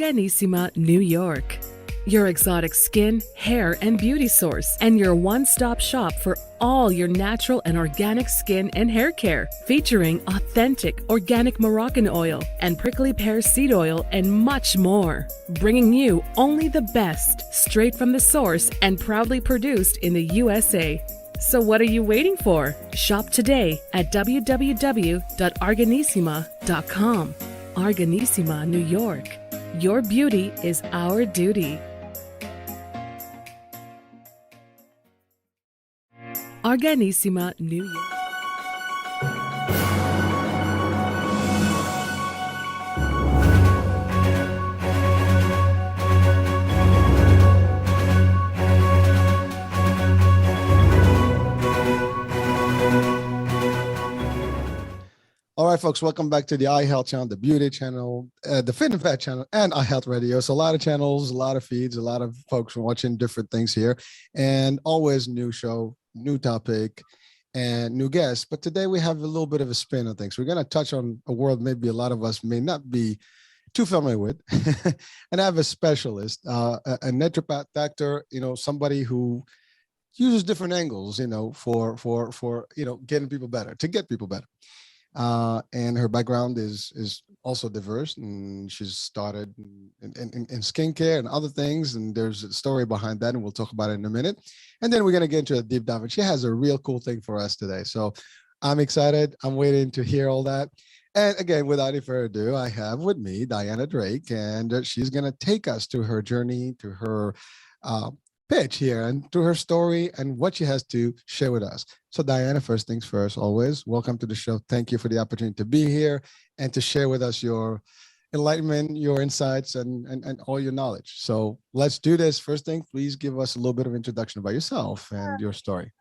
Organissima, New York. Your exotic skin, hair, and beauty source, and your one-stop shop for all your natural and organic skin and hair care, featuring authentic organic Moroccan oil and prickly pear seed oil and much more. Bringing you only the best, straight from the source and proudly produced in the USA. So what are you waiting for? Shop today at www.organissima.com. Organissima, New York. Your beauty is our duty. Organissima, New York. All right, folks, welcome back to the Eye Health channel, the Beauty channel, the Fit and Fat channel, and Eye Health Radio. So a lot of channels, a lot of feeds, a lot of folks watching different things here, and always new show, new topic, and new guests. But today we have a little bit of a spin on things. We're going to touch on a world maybe a lot of us may not be too familiar with, and I have a specialist, a naturopath doctor, somebody who uses different angles, for getting people better, to get people better. And her background is also diverse, and she's started in skincare and other things, and there's a story behind that, and we'll talk about it in a minute. And then we're going to get into a deep dive, and she has a real cool thing for us today. So I'm excited. I'm waiting to hear all that. And again, without any further ado, I have with me Diana Drake, and she's going to take us to her journey, to her pitch here, and to her story and what she has to share with us. So Diana, first things first, always welcome to the show. Thank you for the opportunity to be here and to share with us your enlightenment, your insights, and all your knowledge. So let's do this. First thing, please give us a little bit of introduction about yourself and your story.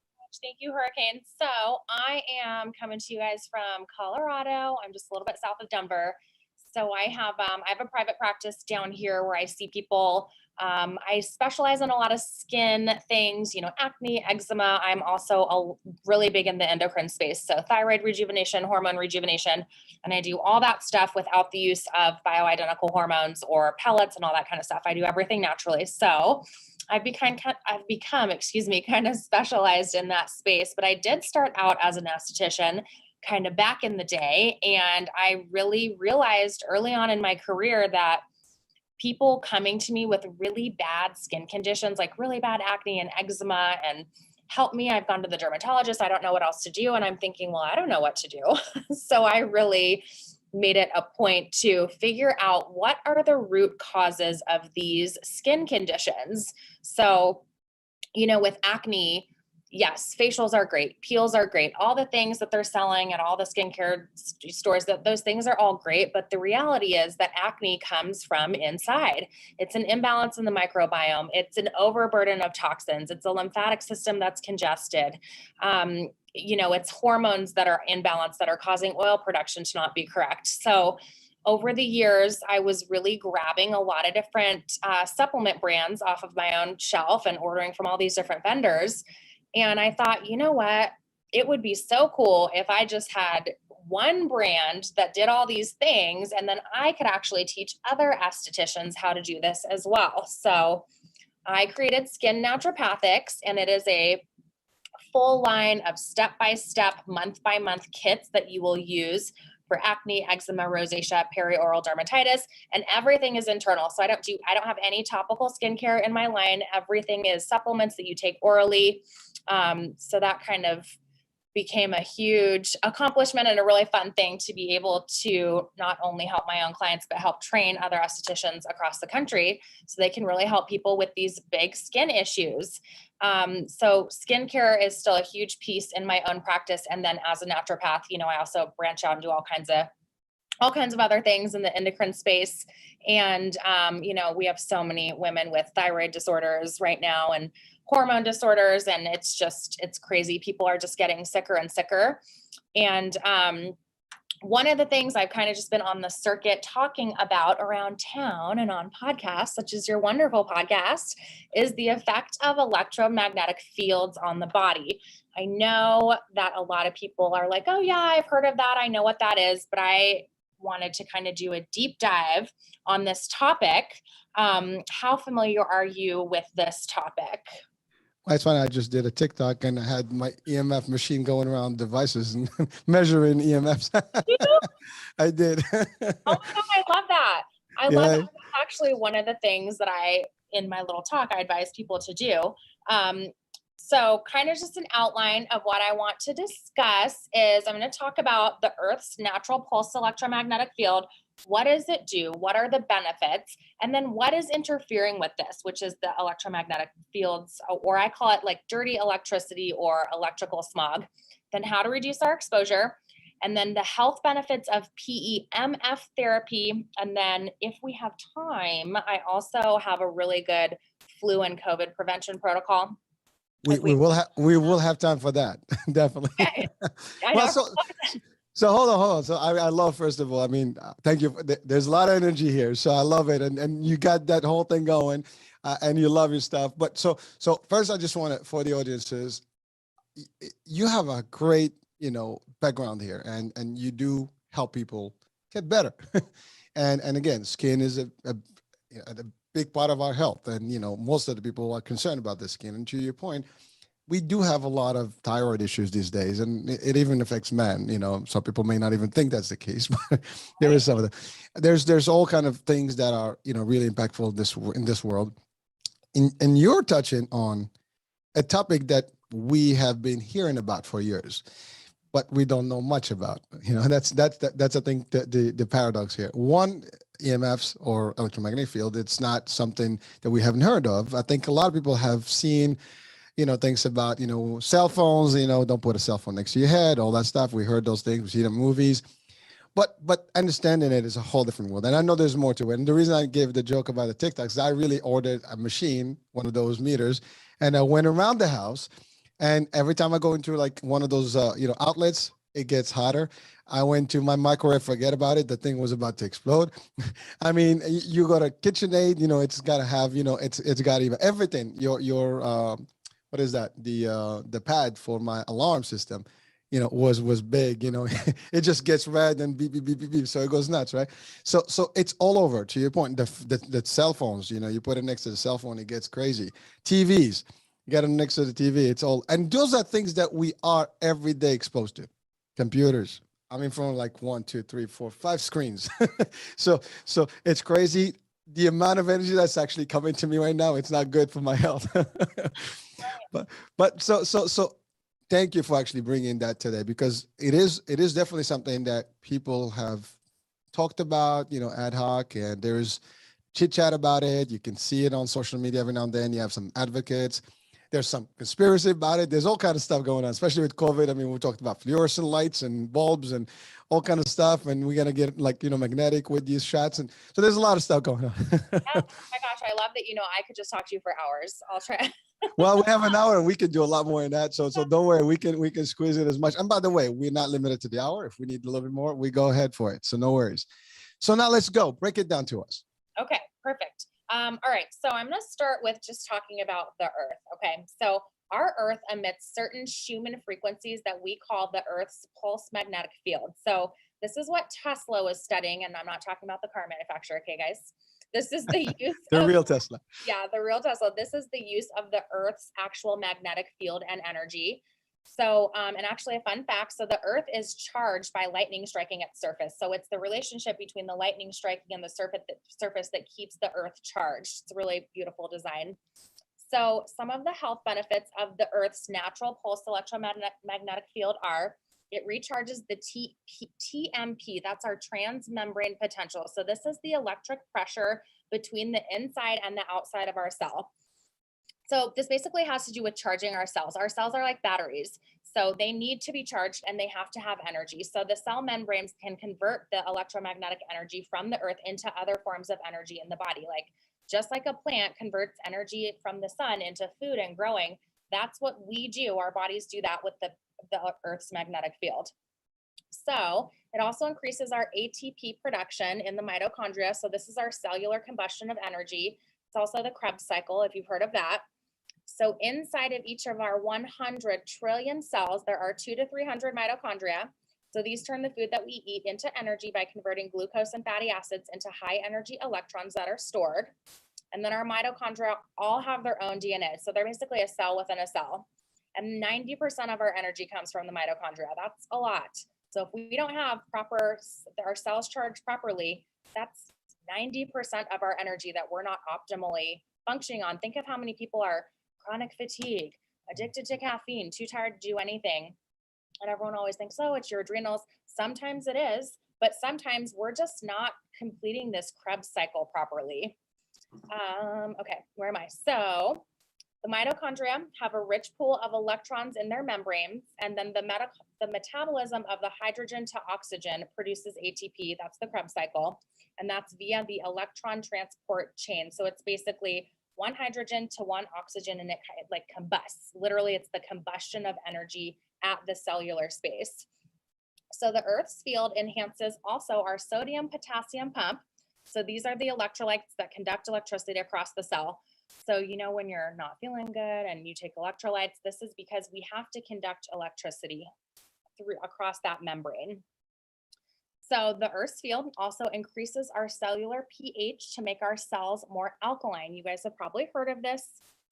Thank you, Hurricane. So I am coming to you guys from Colorado. I'm just a little bit south of Denver. So I have a private practice down here where I see people. I specialize in a lot of skin things, acne, eczema. I'm also really big in the endocrine space. So thyroid rejuvenation, hormone rejuvenation, and I do all that stuff without the use of bioidentical hormones or pellets and all that kind of stuff. I do everything naturally. So I've become kind of specialized in that space, but I did start out as an esthetician kind of back in the day. And I really realized early on in my career that people coming to me with really bad skin conditions, like really bad acne and eczema, and help me. I've gone to the dermatologist. I don't know what else to do. And I'm thinking, well, I don't know what to do. So I really made it a point to figure out what are the root causes of these skin conditions. So, with acne, yes, facials are great. Peels are great. All the things that they're selling at all the skincare stores, those things are all great. But the reality is that acne comes from inside. It's an imbalance in the microbiome. It's an overburden of toxins. It's a lymphatic system that's congested. It's hormones that are imbalanced that are causing oil production to not be correct. So over the years, I was really grabbing a lot of different supplement brands off of my own shelf and ordering from all these different vendors. And I thought, you know what, it would be so cool if I just had one brand that did all these things, and then I could actually teach other estheticians how to do this as well. So I created Skin Naturopathics, and it is a full line of step-by-step, month-by-month kits that you will use for acne, eczema, rosacea, perioral dermatitis, and everything is internal. So I don't have any topical skincare in my line. Everything is supplements that you take orally. So that kind of became a huge accomplishment and a really fun thing to be able to not only help my own clients, but help train other estheticians across the country so they can really help people with these big skin issues. So skincare is still a huge piece in my own practice. And then as a naturopath, I also branch out and do all kinds of other things in the endocrine space. And, we have so many women with thyroid disorders right now and hormone disorders. And it's crazy. People are just getting sicker and sicker. And, one of the things I've kind of just been on the circuit talking about around town and on podcasts, such as your wonderful podcast, is the effect of electromagnetic fields on the body. I know that a lot of people are like, oh yeah, I've heard of that. I know what that is, but I wanted to kind of do a deep dive on this topic. How familiar are you with this topic? That's funny. I just did a TikTok and I had my EMF machine going around devices and measuring EMFs. I did. Oh my God, I love that. I love that. That's actually one of the things that in my little talk, I advise people to do. So kind of just an outline of what I want to discuss is I'm going to talk about the Earth's natural pulse electromagnetic field. What does it do? What are the benefits? And then what is interfering with this, which is the electromagnetic fields, or I call it like dirty electricity or electrical smog. Then how to reduce our exposure. And then the health benefits of PEMF therapy. And then if we have time, I also have a really good flu and COVID prevention protocol. We will have time for that. Definitely. Okay. Well, so hold on. So I love, first of all, I mean, thank you. There's a lot of energy here. So I love it. And you got that whole thing going and you love your stuff. But so first I just want to, for the audiences, you have a great, background here and you do help people get better. and again, skin is a big part of our health. And, most of the people are concerned about the skin. And to your point, we do have a lot of thyroid issues these days, and it even affects men. Some people may not even think that's the case, but there is some of that. There's all kind of things that are, really impactful in this world. And you're touching on a topic that we have been hearing about for years, but we don't know much about. That's I think the paradox here. One, EMFs or electromagnetic field, it's not something that we haven't heard of. I think a lot of people have seen, things about, cell phones, don't put a cell phone next to your head, all that stuff. We heard those things, we see them in movies, but understanding it is a whole different world. And I know there's more to it. And the reason I gave the joke about the TikToks is I really ordered a machine, one of those meters, and I went around the house. And every time I go into like one of those, outlets, it gets hotter. I went to my microwave, forget about it. The thing was about to explode. I mean, you go to KitchenAid, it's got to have, it's got even everything. Your what is that? The pad for my alarm system, was big. It just gets red and beep beep beep beep beep. So it goes nuts, right? So it's all over. To your point, the cell phones, you put it next to the cell phone, it gets crazy. TVs. Get them next to the TV. It's all, and those are things that we are every day exposed to. Computers. I mean, from like 1, 2, 3, 4, 5 screens. so it's crazy. The amount of energy that's actually coming to me right now, it's not good for my health. but so thank you for actually bringing that today, because it is definitely something that people have talked about, ad hoc, and there's chit chat about it. You can see it on social media every now and then. You have some advocates. There's some conspiracy about it. There's all kind of stuff going on, especially with COVID. I mean, we talked about fluorescent lights and bulbs and all kind of stuff. And we're going to get magnetic with these shots. And so there's a lot of stuff going on. Oh my gosh. I love that. I could just talk to you for hours. I'll try. Well, we have an hour and we can do a lot more than that. So don't worry, we can squeeze it as much. And by the way, we're not limited to the hour. If we need a little bit more, we go ahead for it. So no worries. So now let's go. Break it down to us. Okay, perfect. All right, so I'm going to start with just talking about the Earth. Okay, so our Earth emits certain Schumann frequencies that we call the Earth's pulse magnetic field. So this is what Tesla was studying, and I'm not talking about the car manufacturer, okay, guys? This is the use the real Tesla. Yeah, the real Tesla. This is the use of the Earth's actual magnetic field and energy. So, and actually a fun fact, so the Earth is charged by lightning striking its surface. So it's the relationship between the lightning striking and the surface that keeps the Earth charged. It's a really beautiful design. So some of the health benefits of the Earth's natural pulse electromagnetic field are, it recharges the TMP, that's our transmembrane potential. So this is the electric pressure between the inside and the outside of our cell. So this basically has to do with charging our cells. Our cells are like batteries. So they need to be charged and they have to have energy. So the cell membranes can convert the electromagnetic energy from the Earth into other forms of energy in the body. Like just like a plant converts energy from the sun into food and growing, that's what we do. Our bodies do that with the Earth's magnetic field. So it also increases our ATP production in the mitochondria. So this is our cellular combustion of energy. It's also the Krebs cycle, if you've heard of that. So inside of each of our 100 trillion cells, there are 200 to 300 mitochondria. So these turn the food that we eat into energy by converting glucose and fatty acids into high energy electrons that are stored. And then our mitochondria all have their own DNA. So they're basically a cell within a cell. And 90% of our energy comes from the mitochondria. That's a lot. So if we don't have our cells charged properly, that's 90% of our energy that we're not optimally functioning on. Think of how many people are chronic fatigue, addicted to caffeine, too tired to do anything. And everyone always thinks, oh, it's your adrenals. Sometimes it is, but sometimes we're just not completing this Krebs cycle properly. Okay, where am I? So the mitochondria have a rich pool of electrons in their membranes, and then the metabolism of the hydrogen to oxygen produces ATP. That's the Krebs cycle, and that's via the electron transport chain. So it's basically one hydrogen to one oxygen, and it like combusts. Literally, it's the combustion of energy at the cellular space. So the Earth's field enhances also our sodium-potassium pump. So these are the electrolytes that conduct electricity across the cell. So, you know, when you're not feeling good and you take electrolytes, this is because we have to conduct electricity across that membrane. So the Earth's field also increases our cellular pH to make our cells more alkaline. You guys have probably heard of this,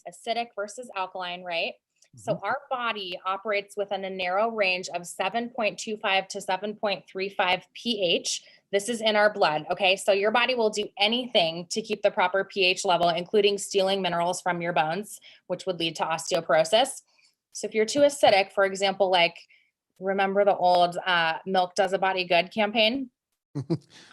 acidic versus alkaline, right? So our body operates within a narrow range of 7.25 to 7.35 pH. This is in our blood, okay? So your body will do anything to keep the proper pH level, including stealing minerals from your bones, which would lead to osteoporosis. So if you're too acidic, for example, like remember the old milk does a body good campaign?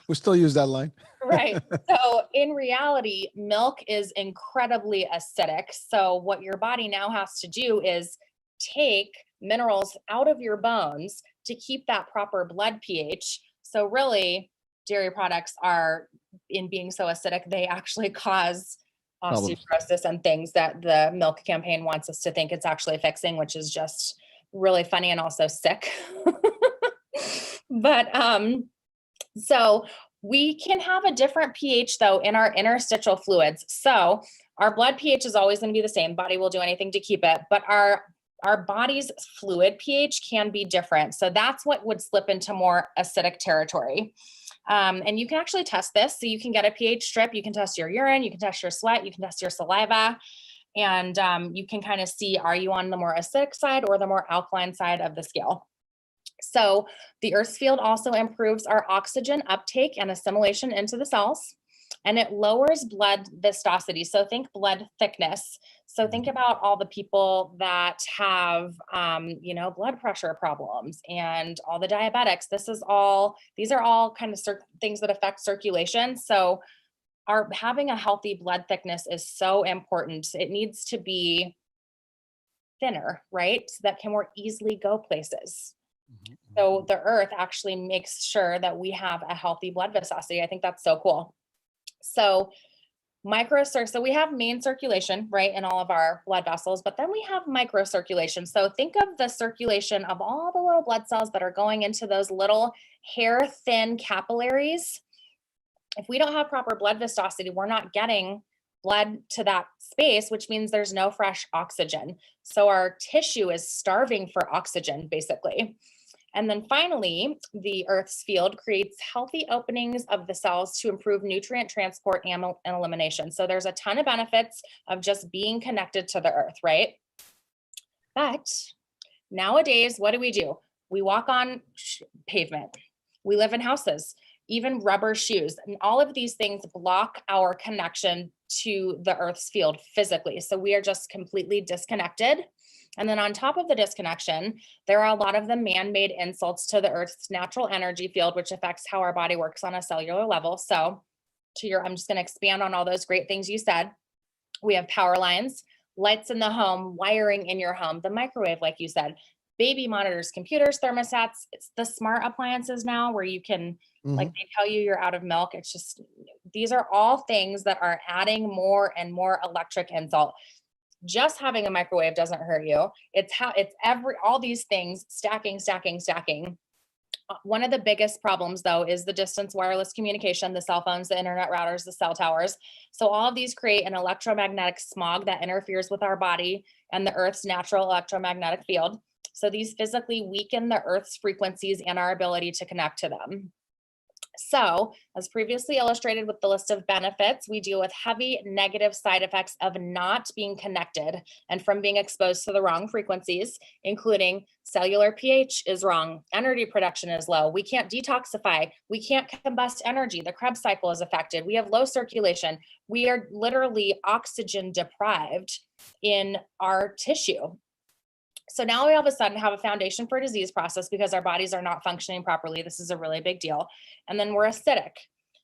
We still use that line. Right. So in reality, milk is incredibly acidic. So what your body now has to do is take minerals out of your bones to keep that proper blood pH. So really, dairy products are, in being so acidic, they actually cause osteoporosis and things that the milk campaign wants us to think it's actually fixing, which is just really funny and also sick. But so we can have a different pH though in our interstitial fluids. So our blood pH is always going to be the same. Body will do anything to keep it, but our body's fluid pH can be different. So that's what would slip into more acidic territory. And you can actually test this. So you can get a pH strip. You can test your urine. You can test your sweat. You can test your saliva. And you can kind of see, are you on the more acidic side or the more alkaline side of the scale? So the Earth's field also improves our oxygen uptake and assimilation into the cells, and it lowers blood viscosity. So think blood thickness. So think about all the people that have, blood pressure problems and all the diabetics. These are all kind of things that affect circulation. So having a healthy blood thickness is so important. It needs to be thinner, right? So that can more easily go places. So the Earth actually makes sure that we have a healthy blood viscosity. I think that's so cool. So so we have main circulation, right, in all of our blood vessels, but then we have microcirculation. So think of the circulation of all the little blood cells that are going into those little hair thin capillaries. If we don't have proper blood viscosity, we're not getting blood to that space, which means there's no fresh oxygen. So our tissue is starving for oxygen, basically. And then finally, the Earth's field creates healthy openings of the cells to improve nutrient transport and elimination. So there's a ton of benefits of just being connected to the Earth, right? But nowadays, what do? We walk on pavement. We live in houses, even rubber shoes. And all of these things block our connection to the Earth's field physically. So we are just completely disconnected. And then on top of the disconnection, there are a lot of the man-made insults to the Earth's natural energy field, which affects how our body works on a cellular level. So I'm just going to expand on all those great things you said. We have power lines, lights in the home, wiring in your home, the microwave, like you said, baby monitors, computers, thermostats. It's the smart appliances now where you can, like they tell you you're out of milk. It's just, these are all things that are adding more and more electric insult. Just having a microwave doesn't hurt you. All these things stacking. One of the biggest problems though is the distance wireless communication, the cell phones, the internet routers, the cell towers. So all of these create an electromagnetic smog that interferes with our body and the Earth's natural electromagnetic field. So these physically weaken the Earth's frequencies and our ability to connect to them. So, as previously illustrated with the list of benefits, we deal with heavy negative side effects of not being connected and from being exposed to the wrong frequencies, including cellular pH is wrong, energy production is low, we can't detoxify, we can't combust energy, the Krebs cycle is affected, we have low circulation, we are literally oxygen deprived in our tissue. So now we all of a sudden have a foundation for a disease process because our bodies are not functioning properly. This is a really big deal. And then we're acidic.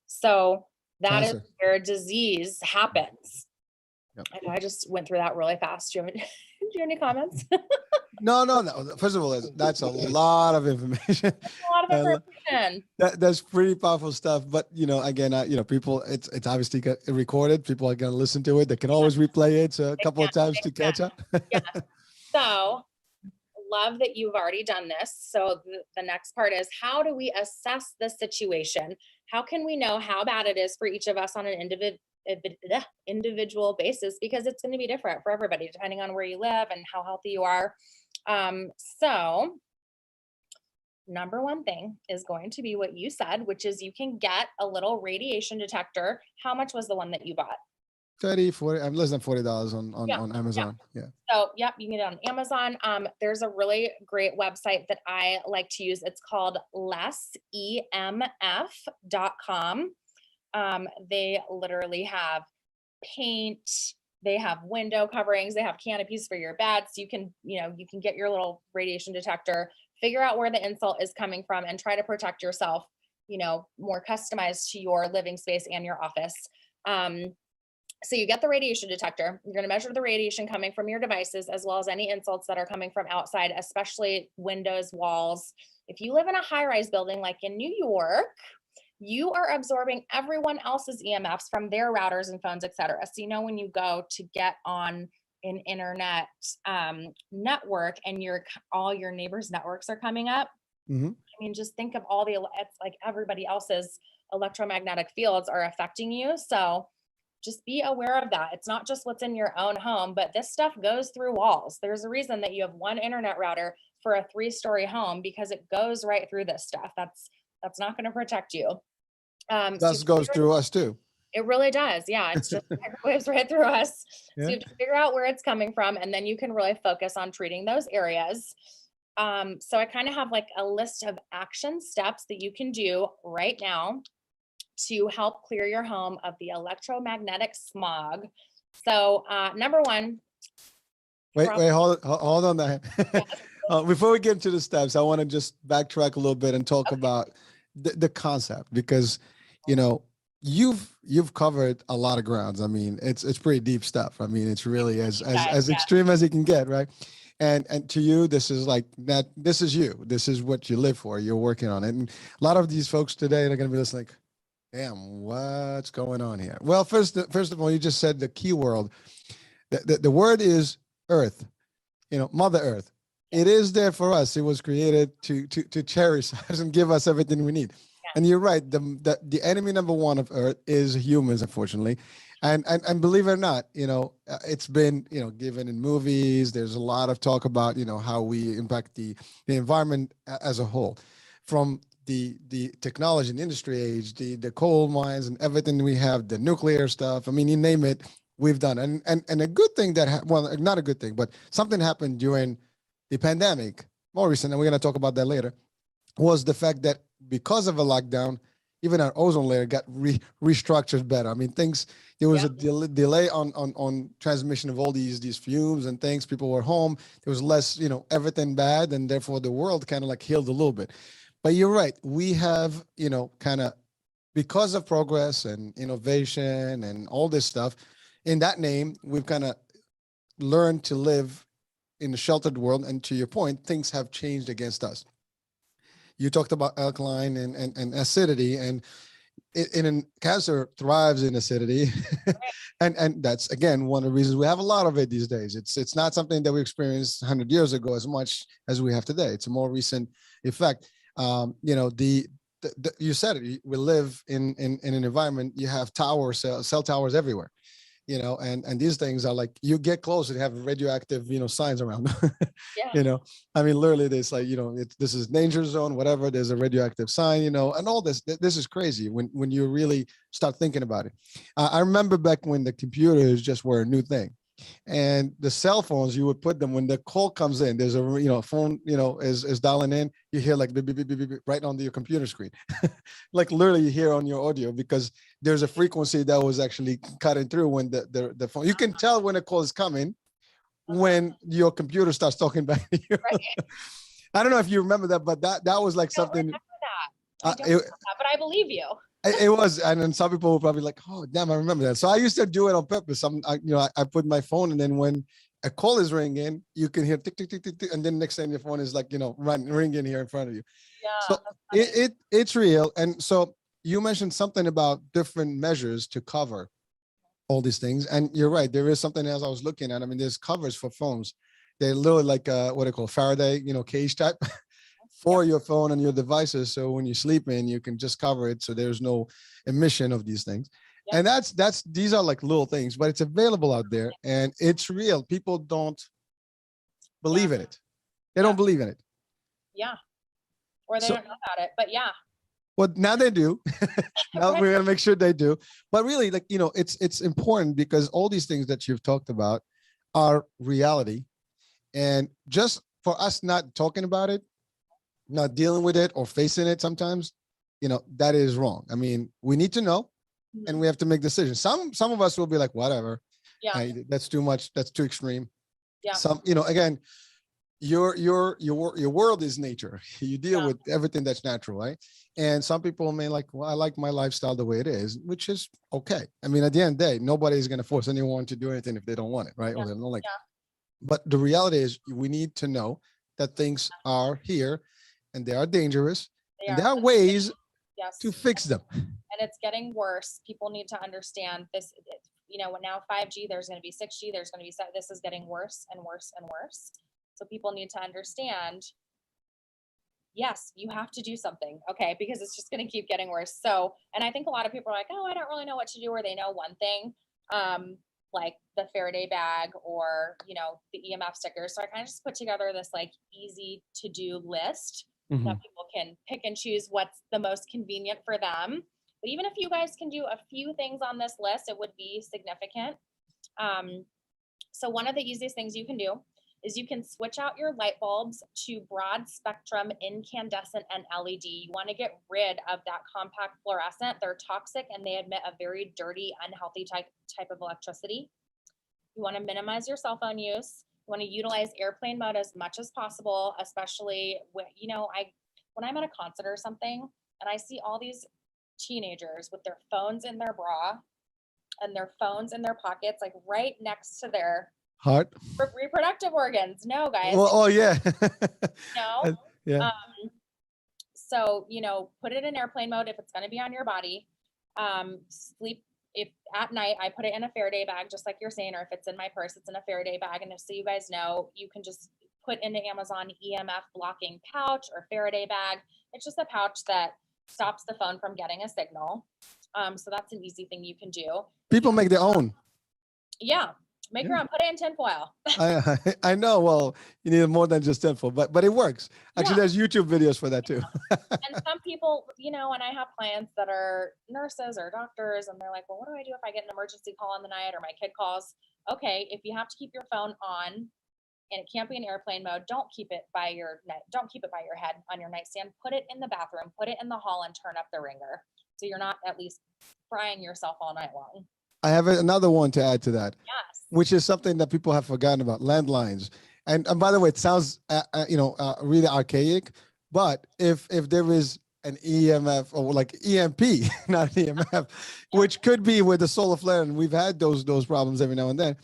So that is where disease happens. Yep. I know I just went through that really fast. Do you have any comments? No. First of all, that's a lot of information. That's a lot of information. That's pretty powerful stuff. But again, people, it's obviously recorded. People are going to listen to it. They can always replay it a couple of times to catch up. Yeah. So love that you've already done this. So the next part is, how do we assess the situation? How can we know how bad it is for each of us on an individual basis? Because it's going to be different for everybody, depending on where you live and how healthy you are. So number one thing is going to be what you said, which is you can get a little radiation detector. How much was the one that you bought? 30, 40, I'm less than $40 on Amazon. Yeah. So, yep, you can get it on Amazon. There's a really great website that I like to use. It's called lessemf.com. They literally have paint, they have window coverings, they have canopies for your bed. So you can get your little radiation detector, figure out where the insult is coming from, and try to protect yourself, more customized to your living space and your office. So you get the radiation detector, you're going to measure the radiation coming from your devices, as well as any insults that are coming from outside, especially windows, walls. If you live in a high-rise building like in New York, you are absorbing everyone else's EMFs from their routers and phones, et cetera. So, when you go to get on an internet network and all your neighbors' networks are coming up, I mean, just think of it's like everybody else's electromagnetic fields are affecting you. So just be aware of that. It's not just what's in your own home, but this stuff goes through walls. There's a reason that you have one internet router for a 3-story home, because it goes right through this stuff. That's not going to protect you. That goes through us too. It really does. Yeah. It's just microwaves right through us. Yeah. So you have to figure out where it's coming from, and then you can really focus on treating those areas. So I kind of have like a list of action steps that you can do right now to help clear your home of the electromagnetic smog. So number one. Wait, hold on that. Before we get into the steps, I want to just backtrack a little bit and talk about the concept, because, you've covered a lot of grounds. I mean, it's pretty deep stuff. I mean, it's really as extreme as it can get, right? And to you, this is like that. This is you. This is what you live for. You're working on it. And a lot of these folks today, they're going to be listening like, damn, what's going on here? Well, first of all, you just said the key word. The word is Earth, Mother Earth. It is there for us. It was created to cherish us and give us everything we need. Yeah. And you're right. The enemy number one of Earth is humans, unfortunately. And believe it or not, it's been, given in movies. There's a lot of talk about, how we impact the environment as a whole, from the technology and industry age, the coal mines and everything we have, the nuclear stuff. I mean, you name it, we've done. And a good thing not a good thing, but something happened during the pandemic, more recent, and we're going to talk about that later, was the fact that because of a lockdown, even our ozone layer got restructured better. I mean, there was a delay on transmission of all these fumes and things. People were home. There was less, everything bad, and therefore the world kind of like healed a little bit. But you're right. We have, kind of, because of progress and innovation and all this stuff, in that name, we've kind of learned to live in a sheltered world. And to your point, things have changed against us. You talked about alkaline and acidity, and cancer thrives in acidity. and that's, again, one of the reasons we have a lot of it these days. It's not something that we experienced 100 years ago as much as we have today. It's a more recent effect. You said it, we live in an environment, you have cell towers everywhere. and these things are like, you get close and have radioactive, signs around them. Yeah. I mean, literally there's like, this is danger zone, whatever, there's a radioactive sign, and all this is crazy when you really start thinking about it. I remember back when the computers just were a new thing. And the cell phones, you would put them when the call comes in. There's a phone, is dialing in. You hear like beep, beep, beep, beep, beep, right on your computer screen, like literally you hear on your audio, because there's a frequency that was actually cutting through when the phone. You can tell when a call is coming when your computer starts talking back to you. Right. I don't know if you remember that, but that was like I don't something. remember that. I don't remember that, but I believe you. It was, and then some people were probably like, "Oh, damn, I remember that." So I used to do it on purpose. I put my phone, and then when a call is ringing, you can hear tick, tick, tick, tick, tick, and then next time your phone is like, ringing here in front of you. Yeah. So it's real. And so you mentioned something about different measures to cover all these things, and you're right. There is something else I was looking at. I mean, there's covers for phones. They're literally like what they call Faraday, cage type. For your phone and your devices, so when you sleep in, you can just cover it, so there's no emission of these things. And these are like little things, but it's available out there and it's real. People don't believe in it. They don't believe in it. Yeah. Or they don't know about it, but yeah. Well, now they do. Now we're gonna make sure they do. But really, like, it's important, because all these things that you've talked about are reality. And just for us not talking about it, not dealing with it or facing it sometimes, that is wrong. I mean, we need to know, and we have to make decisions. Some of us will be like, whatever, that's too much, that's too extreme. Yeah. Some, again, your world is nature. You deal with everything that's natural, right? And some people may like, well, I like my lifestyle the way it is, which is okay. I mean, at the end of the day, nobody's going to force anyone to do anything if they don't want it, right? Or they don't like it. But the reality is, we need to know that things are here, and they are dangerous, and there are ways to fix them. And it's getting worse. People need to understand this. Now 5G, there's going to be 6G, there's going to be, this is getting worse and worse and worse. So people need to understand, yes, you have to do something, okay? Because it's just going to keep getting worse. So, and I think a lot of people are like, oh, I don't really know what to do, or they know one thing, like the Faraday bag, or, the EMF stickers. So I kind of just put together this like easy to do list that people can pick and choose what's the most convenient for them. But even if you guys can do a few things on this list, it would be significant. So one of the easiest things you can do is you can switch out your light bulbs to broad spectrum incandescent and LED. You want to get rid of that compact fluorescent. They're toxic and they emit a very dirty, unhealthy type of electricity. You want to minimize your cell phone use. You want to utilize airplane mode as much as possible, especially when, when I'm at a concert or something and I see all these teenagers with their phones in their bra and their phones in their pockets, like right next to their heart, reproductive organs. No, guys. Well, oh yeah. No. Yeah. So, put it in airplane mode if it's going to be on your body. Sleep. If at night I put it in a Faraday bag, just like you're saying, or if it's in my purse, it's in a Faraday bag. And so you guys know, you can just put into Amazon EMF blocking pouch or Faraday bag. It's just a pouch that stops the phone from getting a signal. So that's an easy thing you can do. People make their own. Yeah. Make your own, put it in tinfoil. I know. Well, you need more than just tinfoil, but it works. Actually, there's YouTube videos for that too. And some people, and I have clients that are nurses or doctors, and they're like, well, what do I do if I get an emergency call in the night or my kid calls? Okay, if you have to keep your phone on and it can't be in airplane mode, don't keep it by your head on your nightstand. Put it in the bathroom, put it in the hall, and turn up the ringer. So you're not at least frying yourself all night long. I have another one to add to that. Yes. Which is something that people have forgotten about: landlines. And by the way, it sounds really archaic, but if there is an EMF or like EMP, not EMF, which could be with the solar flare, and we've had those problems every now and then,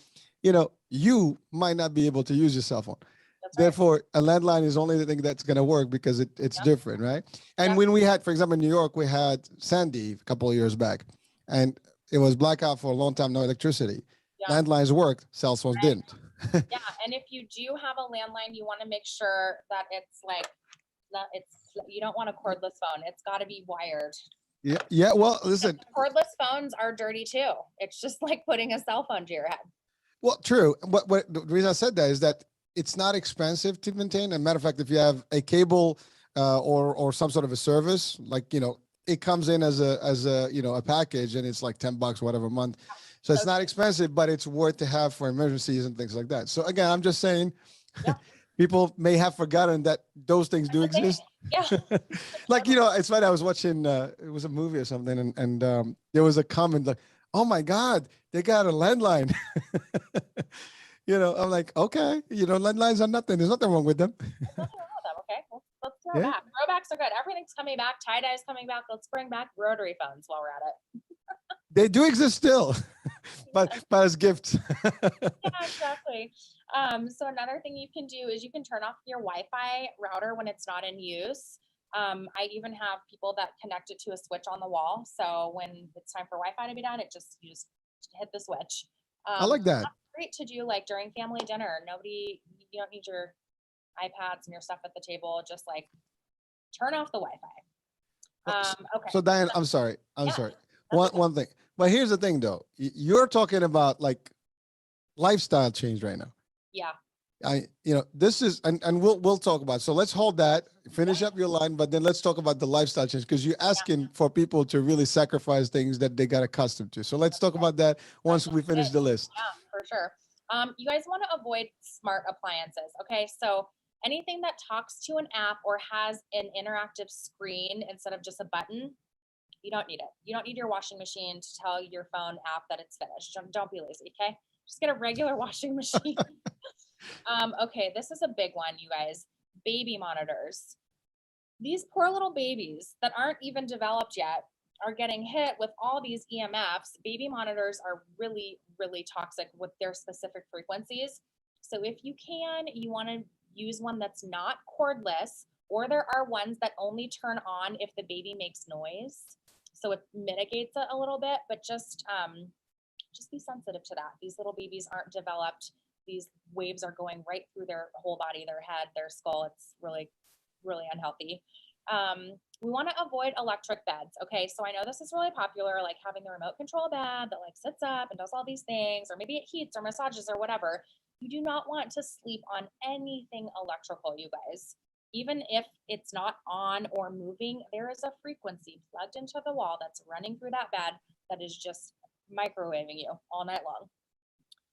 you might not be able to use your cell phone. That's Therefore, a landline is only the thing that's going to work, because it's different, right? And when we had, for example, in New York, we had Sandy a couple of years back, and it was blackout for a long time, no electricity. Landlines worked, cell phones didn't. Yeah, and if you do have a landline, you want to make sure that it's like, you don't want a cordless phone. It's got to be wired. Yeah. Well, listen. Cordless phones are dirty too. It's just like putting a cell phone to your head. Well, true. What the reason I said that is that it's not expensive to maintain. As a matter of fact, if you have a cable or some sort of a service, like, it comes in as a a package, and it's like $10 whatever a month. So it's not expensive, but it's worth to have for emergencies and things like that. So again, I'm just saying, Yeah. people may have forgotten that those things do exist. Yeah. Like, it's funny. I was watching, it was a movie or something, and there was a comment like, "Oh my God, they got a landline." I'm like, okay, landlines are nothing. There's nothing wrong with them. Nothing wrong with them. Okay, well, let's throw Yeah. back. Throwbacks are good. Everything's coming back. Tie-dye is coming back. Let's bring back rotary phones while we're at it. They do exist still, but as gifts. Yeah, exactly. So another thing you can do is you can turn off your Wi-Fi router when it's not in use. I even have people that connect it to a switch on the wall. So when it's time for Wi-Fi to be done, you just hit the switch. I like that. That's great to do like during family dinner. You don't need your iPads and your stuff at the table. Just like turn off the Wi-Fi. Okay. So Diane, I'm sorry. Yeah. One thing, but here's the thing though. You're talking about like lifestyle change right now. Yeah. This is, and we'll talk about, so let's hold that, finish up your line, but then let's talk about the lifestyle change, because you're asking for people to really sacrifice things that they got accustomed to. So let's talk about that once we finish the list. Yeah, for sure. You guys want to avoid smart appliances. Okay. So anything that talks to an app or has an interactive screen instead of just a button, you don't need it. You don't need your washing machine to tell your phone app that it's finished. Don't be lazy. Okay. Just get a regular washing machine. Okay, this is a big one, you guys. Baby monitors. These poor little babies that aren't even developed yet are getting hit with all these EMFs. Baby monitors are really, really toxic with their specific frequencies. So if you can, you want to use one that's not cordless, or there are ones that only turn on if the baby makes noise. So it mitigates it a little bit, but just be sensitive to that. These little babies aren't developed. These waves are going right through their whole body, their head, their skull. It's really, really unhealthy. We want to avoid electric beds. Okay, so I know this is really popular, like having the remote control bed that like sits up and does all these things, or maybe it heats or massages or whatever. You do not want to sleep on anything electrical, you guys. Even if it's not on or moving, there is a frequency plugged into the wall that's running through that bed that is just microwaving you all night long.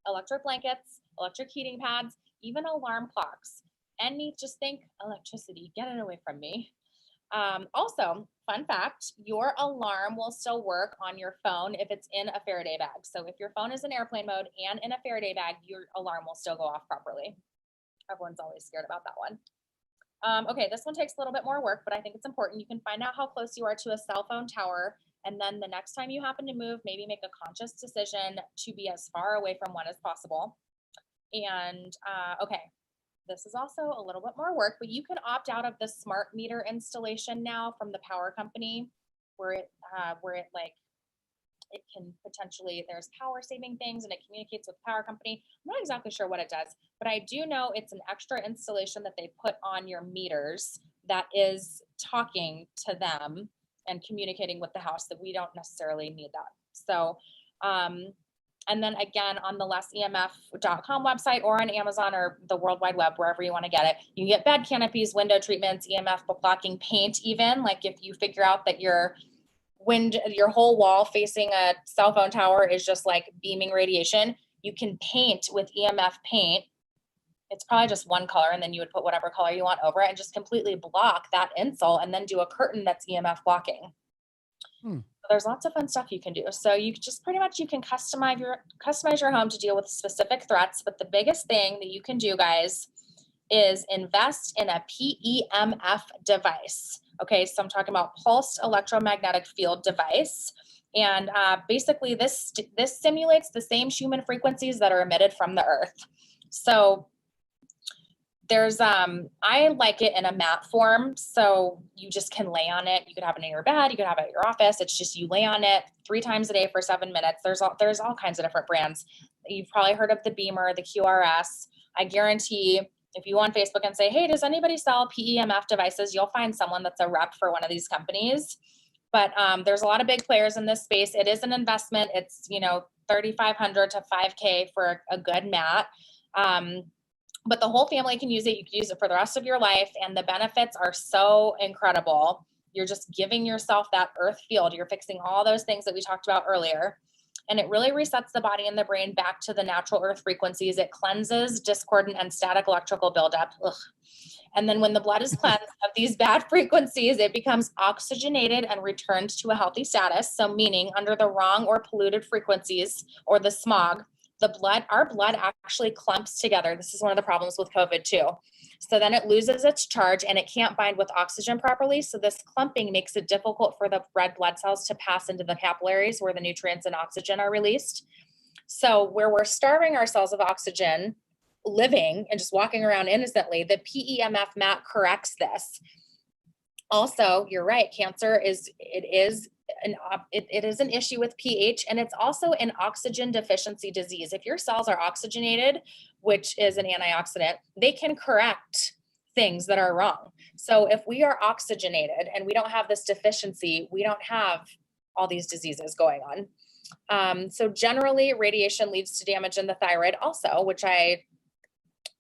Electric blankets, electric heating pads, even alarm clocks. Just think electricity, get it away from me. Also, fun fact, your alarm will still work on your phone if it's in a Faraday bag. So if your phone is in airplane mode and in a Faraday bag, your alarm will still go off properly. Everyone's always scared about that one. Okay, this one takes a little bit more work, but I think it's important. You can find out how close you are to a cell phone tower, and then the next time you happen to move, maybe make a conscious decision to be as far away from one as possible. And okay, this is also a little bit more work, but you can opt out of the smart meter installation now from the power company, where it can potentially, there's power saving things and it communicates with the power company. I'm not exactly sure what it does, but I do know it's an extra installation that they put on your meters that is talking to them and communicating with the house, that we don't necessarily need that. So, and then again, on the lessemf.com website or on Amazon or the World Wide Web, wherever you want to get it, you can get bed canopies, window treatments, EMF blocking paint. Even like if you figure out that your whole wall facing a cell phone tower is just like beaming radiation, you can paint with EMF paint. It's probably just one color, and then you would put whatever color you want over it and just completely block that insole, and then do a curtain that's EMF blocking. There's lots of fun stuff you can do. So you just pretty much, you can customize your home to deal with specific threats. But the biggest thing that you can do, guys, is invest in a PEMF device. Okay, so I'm talking about pulsed electromagnetic field device. And basically this simulates the same human frequencies that are emitted from the earth. So there's, I like it in a mat form. So you just can lay on it. You could have it in your bed. You could have it at your office. It's just, you lay on it 3 times a day for 7 minutes. There's all kinds of different brands. You've probably heard of the Beamer, the QRS. I guarantee if you go on Facebook and say, hey, does anybody sell PEMF devices? You'll find someone that's a rep for one of these companies. But there's a lot of big players in this space. It is an investment. It's, $3,500 to $5K for a good mat. But the whole family can use it. You can use it for the rest of your life. And the benefits are so incredible. You're just giving yourself that earth field. You're fixing all those things that we talked about earlier. And it really resets the body and the brain back to the natural earth frequencies. It cleanses discordant and static electrical buildup. Ugh. And then when the blood is cleansed of these bad frequencies, it becomes oxygenated and returned to a healthy status. So meaning under the wrong or polluted frequencies or the smog, our blood actually clumps together. This is one of the problems with COVID too. So then it loses its charge and it can't bind with oxygen properly. So this clumping makes it difficult for the red blood cells to pass into the capillaries where the nutrients and oxygen are released. So where we're starving ourselves of oxygen, living and just walking around innocently, the PEMF mat corrects this. Also, you're right, cancer is an issue with pH, and it's also an oxygen deficiency disease. If your cells are oxygenated, which is an antioxidant, they can correct things that are wrong. So if we are oxygenated and we don't have this deficiency, we don't have all these diseases going on. So generally, radiation leads to damage in the thyroid also, which I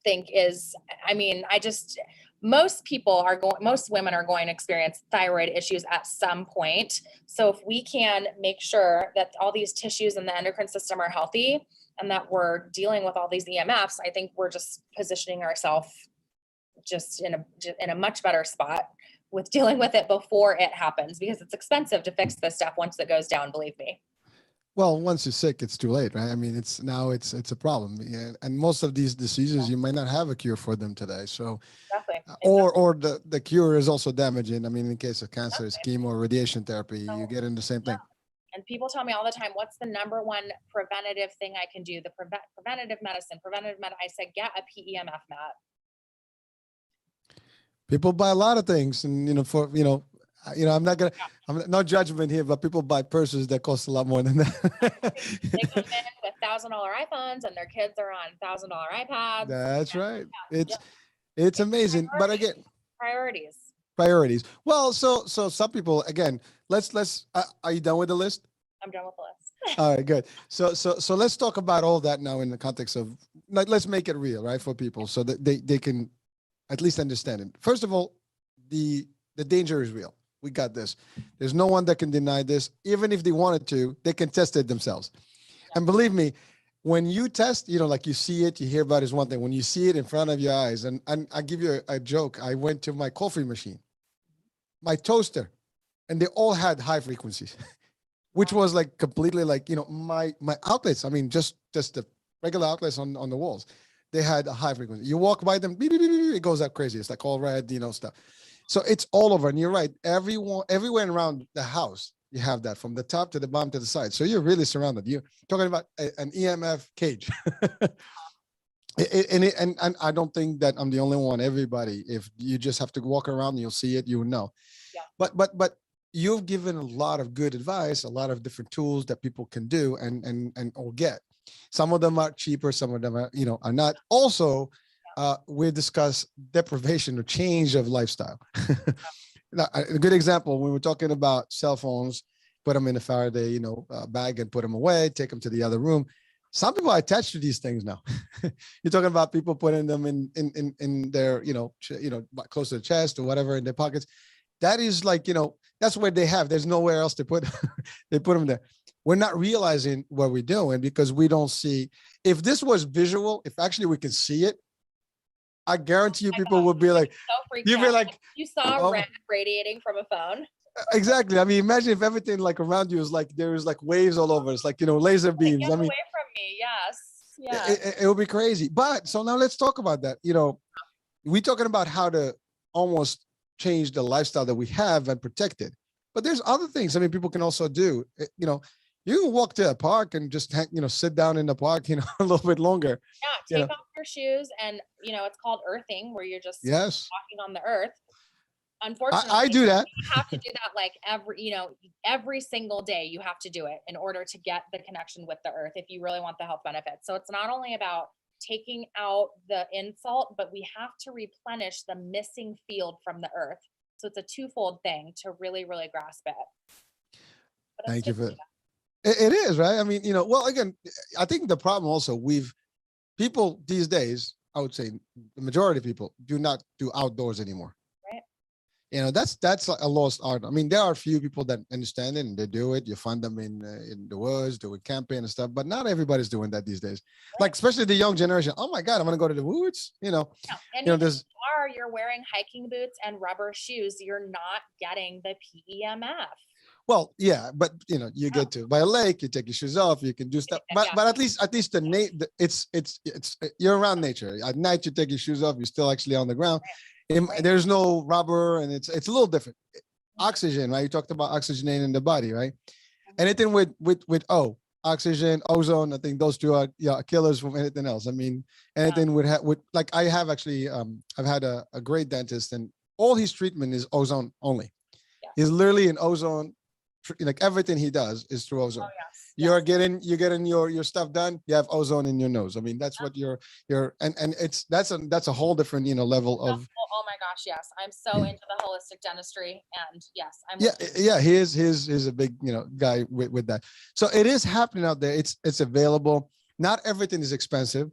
think is, most women are going to experience thyroid issues at some point. So if we can make sure that all these tissues in the endocrine system are healthy and that we're dealing with all these EMFs, I think we're just positioning ourselves just in a much better spot with dealing with it before it happens, because it's expensive to fix this stuff once it goes down, believe me. Well, once you're sick, it's too late, right? I mean, it's a problem. Yeah. And most of these diseases, you might not have a cure for them today. So, exactly. Or the cure is also damaging. I mean, in case of cancer, it's chemo or radiation therapy, you get into the same thing. And people tell me all the time, what's the number one preventative thing I can do? The preventative medicine, I said, get a PEMF mat. People buy a lot of things, and I'm no judgment here, but people buy purses that cost a lot more than that. They come in with $1,000 iPhones and their kids are on $1,000 iPads. That's right. It's amazing. But again, priorities. Well, so some people, again, let's are you done with the list? I'm done with the list. All right, good. So let's talk about all that now in the context of, like, let's make it real, right, for people so that they can at least understand it. First of all, the danger is real. We got this. There's no one that can deny this. Even if they wanted to, they can test it themselves. Yeah. And believe me, when you test, like you see it, you hear about it is one thing. When you see it in front of your eyes, and I give you a joke. I went to my coffee machine, my toaster, and they all had high frequencies, which was like completely like, my outlets. I mean, just the regular outlets on the walls. They had a high frequency. You walk by them, beep, beep, beep, beep, it goes up crazy. It's like all red, stuff. So it's all over. And you're right. Everywhere around the house, you have that from the top to the bottom to the side. So you're really surrounded. You're talking about an EMF cage. And I don't think that I'm the only one. Everybody, if you just have to walk around, you'll see it, you will know. Yeah. But you've given a lot of good advice, a lot of different tools that people can do and or get. Some of them are cheaper, some of them are, are not. Also, we discuss deprivation or change of lifestyle. Now, a good example, when we're talking about cell phones, put them in a Faraday, bag and put them away, take them to the other room. Some people are attached to these things now. You're talking about people putting them in their, close to the chest or whatever in their pockets. That is like, that's where there's nowhere else to put, they put them there. We're not realizing what we're doing because we don't see. If this was visual, if actually we can see it, I guarantee you people would be like, you'd be like, you saw red radiating from a phone. Exactly. I mean, imagine if everything like around you is like, there's like waves all over. It's like, laser beams. Get away from me. Yes. Yeah. It would be crazy. But so now let's talk about that. We're talking about how to almost change the lifestyle that we have and protect it. But there's other things. I mean, people can also do, you can walk to a park and just, sit down in the park, a little bit longer. Yeah, take off your shoes and, it's called earthing, where you're just walking on the earth. Unfortunately, I do that. You have to do that like every single day. You have to do it in order to get the connection with the earth if you really want the health benefits. So it's not only about taking out the insult, but we have to replenish the missing field from the earth. So it's a twofold thing to really, really grasp it. But it's Thank you good for to it. It is, right? I mean, well, again, I think the problem also people these days, I would say the majority of people do not do outdoors anymore. Right. That's a lost art. I mean, there are a few people that understand it and they do it. You find them in the woods doing camping and stuff, but not everybody's doing that these days. Right. Like especially the young generation. Oh my God, I'm gonna go to the woods. No. And You know, even if there's you're wearing hiking boots and rubber shoes, you're not getting the PEMF. well, yeah, but you Oh. get to by a lake, you take your shoes off, you can do stuff. But Yeah. but at least it's you're around nature. At night, you take your shoes off, you're still actually on the ground. Right. There's no rubber, and it's a little different. Mhm. Oxygen, right? You talked about oxygenating the body, right? Mhm. Anything with oxygen, ozone, I think those two are killers from anything else. I mean, anything with like I have actually I've had a great dentist, and all his treatment is ozone only. Yes. He's literally an ozone, like everything he does is through ozone. Oh, yes. You're getting your stuff done, you have ozone in your nose. I mean, that's what you're and it's that's a whole different level of Oh my gosh, yes. I'm so into the holistic dentistry, and yes, I'm he is a big guy with that. So it is happening out there. It's available. Not everything is expensive,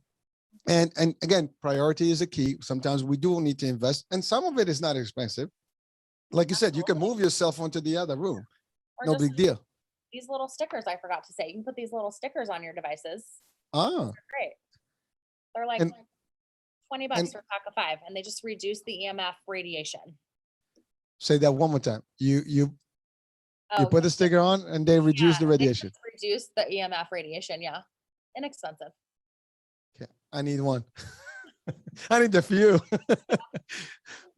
and again, priority is a key. Sometimes we do need to invest, and some of it is not expensive. Like you said, you can move your cell phone to the other room. Or No just big deal. these little stickers I forgot to say. You can put these little stickers on your devices. Ah, They're great. They're like And- 20 bucks for a pack of 5, and they just reduce the EMF radiation. say that one more time. You Oh, put the sticker on, and they reduce the they radiation. just reduce the EMF radiation. Yeah, inexpensive. Okay, I need one. I need a few.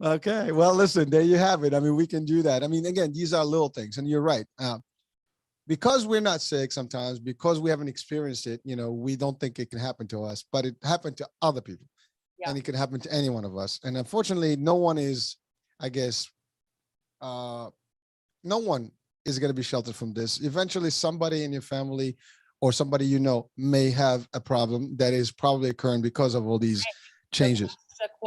Okay, well, listen, there you have it. I mean, we can do that. I mean, again, these are little things, and you're right. Because we're not sick sometimes, because we haven't experienced it, we don't think it can happen to us, but it happened to other people. Yeah. And it could happen to any one of us. And unfortunately, no one is, I guess, no one is going to be sheltered from this. Eventually, somebody in your family or somebody may have a problem that is probably occurring because of all these changes.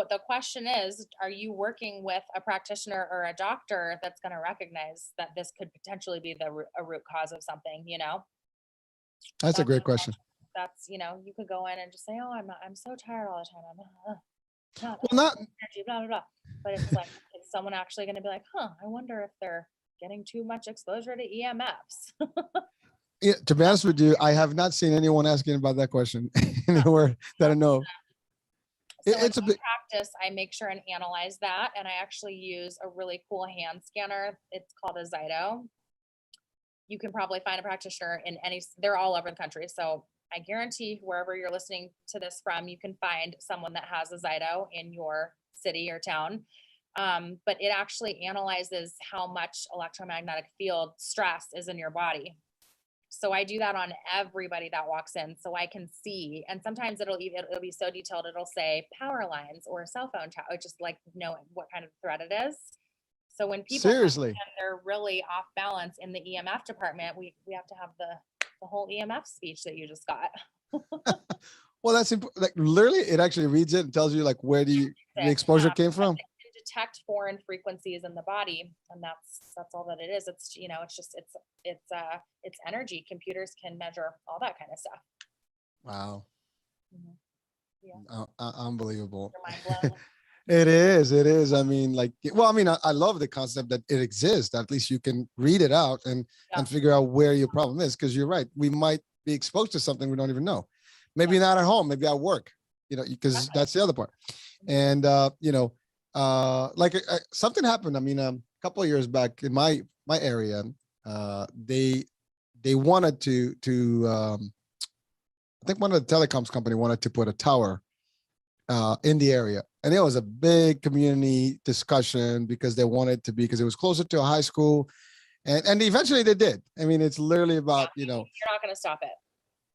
The question is, are you working with a practitioner or a doctor that's going to recognize that this could potentially be a root cause of something, That's a great question. That's, you could go in and just say, oh, I'm so tired all the time. I'm Not energy, blah, blah, blah. But it's like, is someone actually going to be like, I wonder if they're getting too much exposure to EMFs? Yeah, to be honest with you, I have not seen anyone asking about that question anywhere that I know of. So It's a bit practice, I make sure and analyze that. And I actually use a really cool hand scanner. It's called a Zyto. You can probably find a practitioner they're all over the country. So I guarantee wherever you're listening to this from, you can find someone that has a Zyto in your city or town. But it actually analyzes how much electromagnetic field stress is in your body. So I do that on everybody that walks in, so I can see. And sometimes it'll be so detailed, it'll say power lines or cell phone tower, just like knowing what kind of threat it is. So when people seriously, they're really off balance in the EMF department, we have to have the whole EMF speech that you just got. Well, that's like literally, it actually reads it and tells you like where the exposure came from. Detect foreign frequencies in the body, and that's all that it is. It's it's energy. Computers can measure all that kind of stuff. Wow. Mm-hmm. Yeah. Unbelievable. You're mind blown. It is. I mean, I love the concept that it exists. At least you can read it out and figure out where your problem is. Because you're right, we might be exposed to something we don't even know. Maybe not at home, maybe at work. Because that's the other part. And something happened. I mean, a couple of years back in my area, they wanted to I think one of the telecoms company wanted to put a tower in the area, and it was a big community discussion because they wanted to be, because it was closer to a high school, and eventually they did. I mean, it's literally about you're not going to stop it.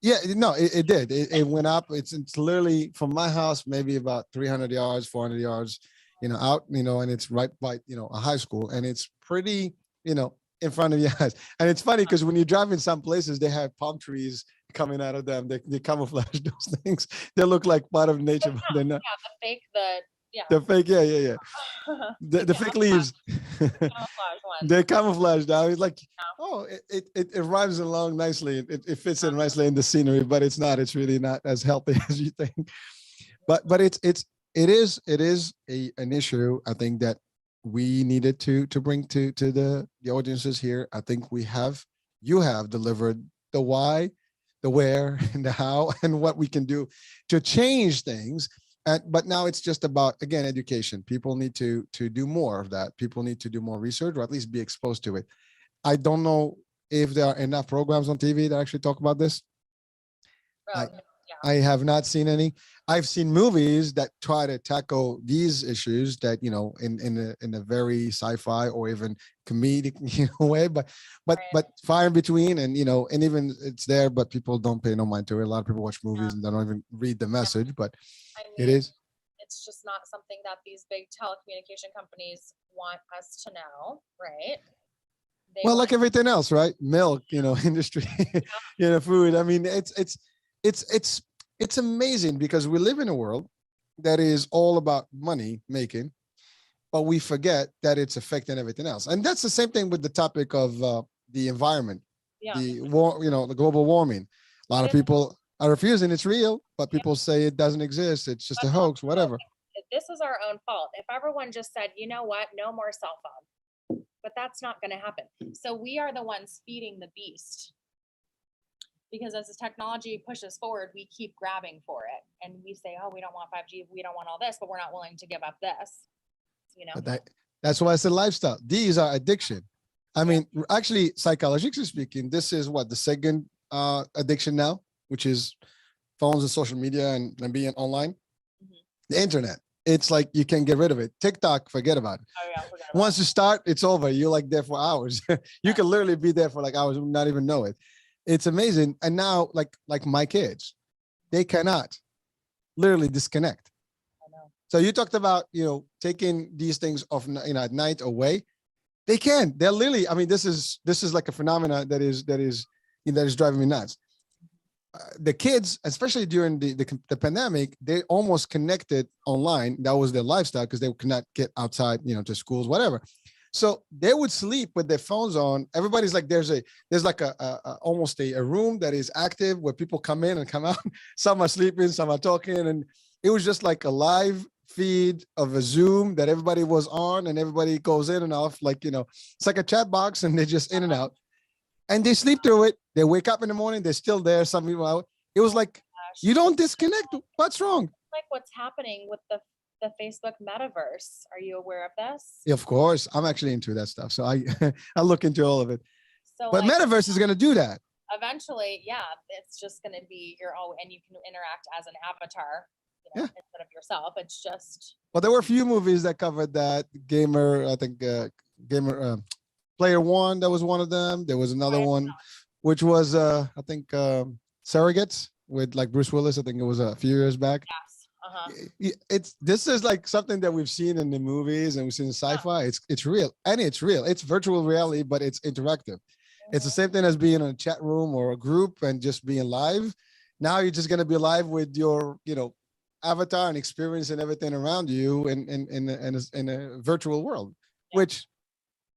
Yeah, no, it did. It went up. It's literally from my house, maybe about 300 yards, 400 yards, out, and it's right by, a high school, and it's pretty, in front of your eyes. And it's funny because when you drive in some places, they have palm trees coming out of them. They camouflage those things. They look like part of nature, but they're not. Yeah, Yeah. The fake, yeah. The fake leaves. Camouflage one. They're camouflaged now. It's like, Yeah. oh, it rhymes along nicely. It fits in nicely in the scenery, but it's not. It's really not as healthy as you think. But it is an issue, I think, that we needed to bring to the audiences here. I think you have delivered the why, the where, and the how, and what we can do to change things. But now it's just about, again, education. People need to do more of that. People need to do more research, or at least be exposed to it. I don't know if there are enough programs on TV that actually talk about this. Oh, I, yeah. I have not seen any. I've seen movies that try to tackle these issues that, in a very sci-fi or even comedic way, but Right. far in between, and and even it's there, but people don't pay no mind to it. A lot of people watch movies Yeah. and they don't even read the message, but I it mean, is. it's just not something that these big telecommunication companies want us to know, right? They Well, want, like everything else, right? Milk, industry, food. I mean, it's amazing because we live in a world that is all about money making, but we forget that it's affecting everything else. And that's the same thing with the topic of the environment, yeah, the war, the global warming. A lot It of is- people are refusing. It's real, but Yeah. people say it doesn't exist. It's just a but hoax, also, whatever. this is our own fault. If everyone just said, you know what, no more cell phone, but that's not going to happen. So we are the ones feeding the beast. Because as the technology pushes forward, we keep grabbing for it. And we say, oh, we don't want 5G, we don't want all this, but we're not willing to give up this, But that's why it's a lifestyle. These are addiction. I mean, actually, psychologically speaking, this is what the second addiction now, which is phones and social media and being online. Mhm. The internet. It's like you can't get rid of it. TikTok, forget about it. Oh yeah, forgot about Once you start, it's over. You're like there for hours. You can literally be there for like hours and not even know it. It's amazing. And now, like my kids, they cannot literally disconnect. I know. So you talked about, taking these things off, at night away. They can. They're literally. I mean, this is like a phenomenon that is driving me nuts. The kids, especially during the pandemic, they almost connected online. That was their lifestyle because they could not get outside, to schools, whatever. So they would sleep with their phones on. Everybody's like, there's like almost a room that is active where people come in and come out. Some are sleeping, some are talking, and it was just like a live feed of a Zoom that everybody was on, and everybody goes in and off, like it's like a chat box, and they're just in and out. And they sleep through it. They wake up in the morning. They're still there. Some people out. It was like, Gosh. you don't disconnect. What's wrong? Like what's happening with the Facebook Metaverse. Are you aware of this? Yeah, of course. I'm actually into that stuff. So I I look into all of it. So But like, Metaverse is going to do that. eventually, yeah, it's just going to be and you can interact as an avatar, Yeah. instead of yourself. It's just, Well, there were a few movies that covered that. Gamer, I think, Player One, that was one of them. There was another one, which was, I think, Surrogates with like Bruce Willis. I think it was a few years back. yes. Uh-huh. This is like something that we've seen in the movies and we've seen in sci-fi. It's real, and it's real. It's virtual reality, but it's interactive. It's the same thing as being in a chat room or a group and just being live. Now you're just gonna be live with your, avatar and experiencing everything around you in a virtual world, which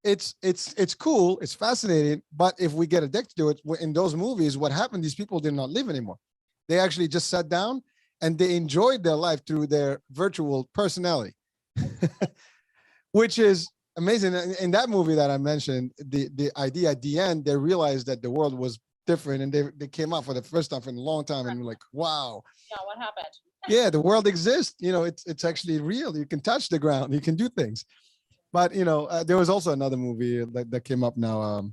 it's cool, it's fascinating. But if we get addicted to it, in those movies, what happened? These people did not live anymore. They actually just sat down and they enjoyed their life through their virtual personality, which is amazing. In that movie that I mentioned, the idea at the end, they realized that the world was different, and they came out for the first time in a long time, and like, wow, Yeah, what happened? yeah, the world exists. It's actually real. You can touch the ground. You can do things. But there was also another movie that came up now.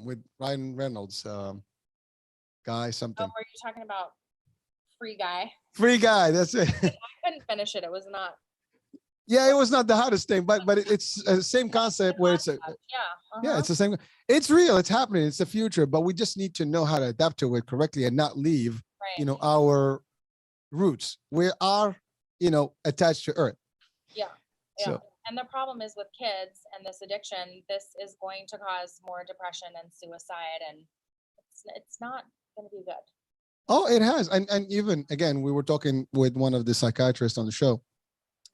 With Ryan Reynolds, guy Oh, something. were you talking about Free Guy? Free Guy. That's it. I couldn't finish it. It was not. Yeah, it was not the hardest thing, but it's the same concept where it's Yeah. yeah, it's the same. It's real. It's happening. It's the future, but we just need to know how to adapt to it correctly and not leave, Right. Our roots. We are, attached to Earth. Yeah. So And the problem is with kids and this addiction, this is going to cause more depression and suicide, and it's not going to be good. Oh, it has. And even again, we were talking with one of the psychiatrists on the show.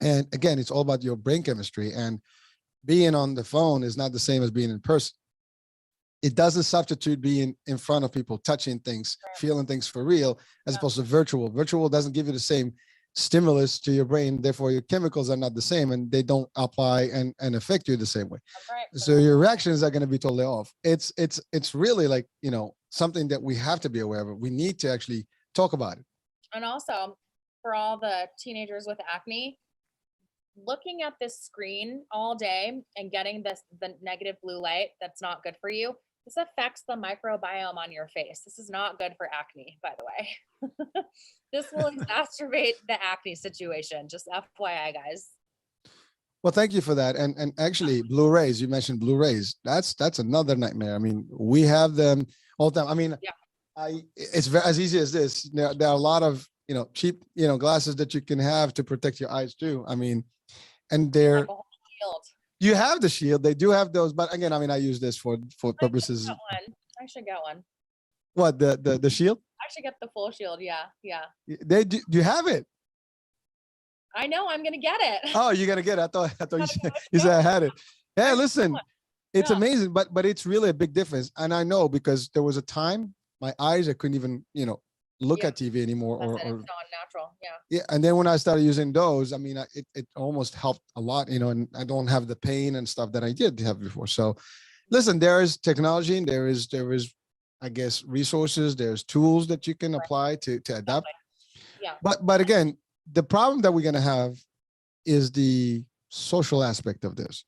And again, it's all about your brain chemistry. And being on the phone is not the same as being in person. It doesn't substitute being in front of people, touching things, feeling things for real, as opposed to virtual. Virtual doesn't give you the same stimulus to your brain. Therefore, your chemicals are not the same and they don't apply and affect you the same way. That's right. So your reactions are going to be totally off. It's really like, something that we have to be aware of. We need to actually talk about it. And also for all the teenagers with acne, looking at this screen all day and getting the negative blue light that's not good for you, this affects the microbiome on your face. This is not good for acne, by the way. This will exacerbate the acne situation. Just FYI, guys. Well, thank you for that. And actually, blue rays, you mentioned blue rays. That's another nightmare. I mean, we have them all the time. I mean, it's as easy as this. There are a lot of, cheap, glasses that you can have to protect your eyes too. I mean, and they're, you have the shield. They do have those, but again, I mean, I use this for purposes. I should get one. What, the shield? I should get the full shield. Yeah. They do you have it? I know, I'm gonna get it. Oh, you're gonna get it. I thought you said I had it. Hey, listen, it's amazing, but it's really a big difference. And I know because there was a time my eyes, I couldn't even, look at TV anymore. It's non-natural. Yeah. And then when I started using those, I mean, it almost helped a lot, and I don't have the pain and stuff that I did have before. So listen, there is technology and there is, I guess, resources, there's tools that you can apply to adapt. Yeah. But again, the problem that we're going to have is the social aspect of this.